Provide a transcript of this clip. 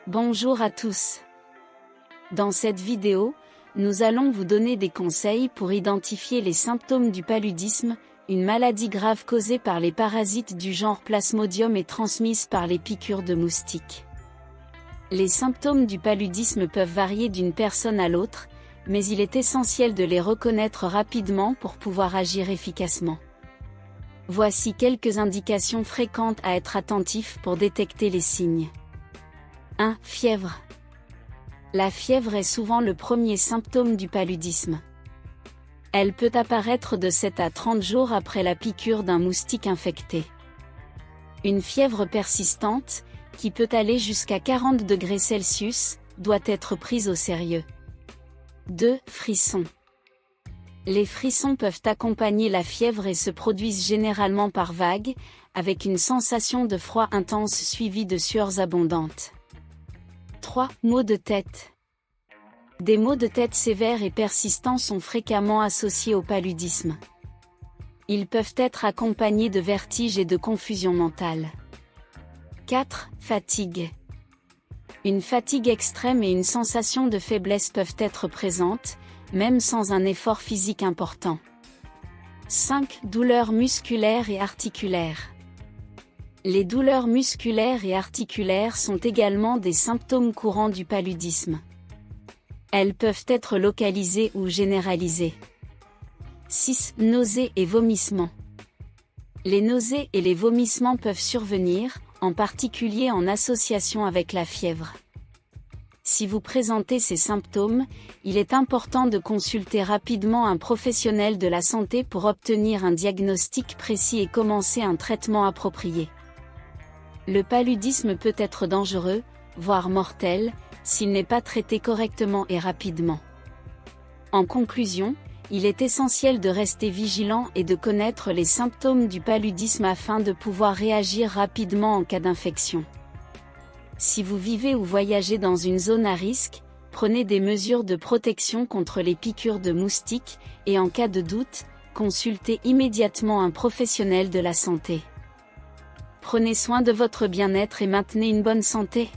Bonjour à tous. Dans cette vidéo, nous allons vous donner des conseils pour identifier les symptômes du paludisme, une maladie grave causée par les parasites du genre Plasmodium et transmise par les piqûres de moustiques. Les symptômes du paludisme peuvent varier d'une personne à l'autre, mais il est essentiel de les reconnaître rapidement pour pouvoir agir efficacement. Voici quelques indications fréquentes à être attentif pour détecter les signes. 1. Fièvre. La fièvre est souvent le premier symptôme du paludisme. Elle peut apparaître de 7 à 30 jours après la piqûre d'un moustique infecté. Une fièvre persistante, qui peut aller jusqu'à 40 degrés Celsius, doit être prise au sérieux. 2. Frissons. Les frissons peuvent accompagner la fièvre et se produisent généralement par vagues, avec une sensation de froid intense suivie de sueurs abondantes. 3. Maux de tête. Des maux de tête sévères et persistants sont fréquemment associés au paludisme. Ils peuvent être accompagnés de vertiges et de confusion mentale. 4. Fatigue. Une fatigue extrême et une sensation de faiblesse peuvent être présentes, même sans un effort physique important. 5. Douleurs musculaires et articulaires. Les douleurs musculaires et articulaires sont également des symptômes courants du paludisme. Elles peuvent être localisées ou généralisées. 6. Nausées et vomissements. Les nausées et les vomissements peuvent survenir, en particulier en association avec la fièvre. Si vous présentez ces symptômes, il est important de consulter rapidement un professionnel de la santé pour obtenir un diagnostic précis et commencer un traitement approprié. Le paludisme peut être dangereux, voire mortel, s'il n'est pas traité correctement et rapidement. En conclusion, il est essentiel de rester vigilant et de connaître les symptômes du paludisme afin de pouvoir réagir rapidement en cas d'infection. Si vous vivez ou voyagez dans une zone à risque, prenez des mesures de protection contre les piqûres de moustiques, et en cas de doute, consultez immédiatement un professionnel de la santé. Prenez soin de votre bien-être et maintenez une bonne santé.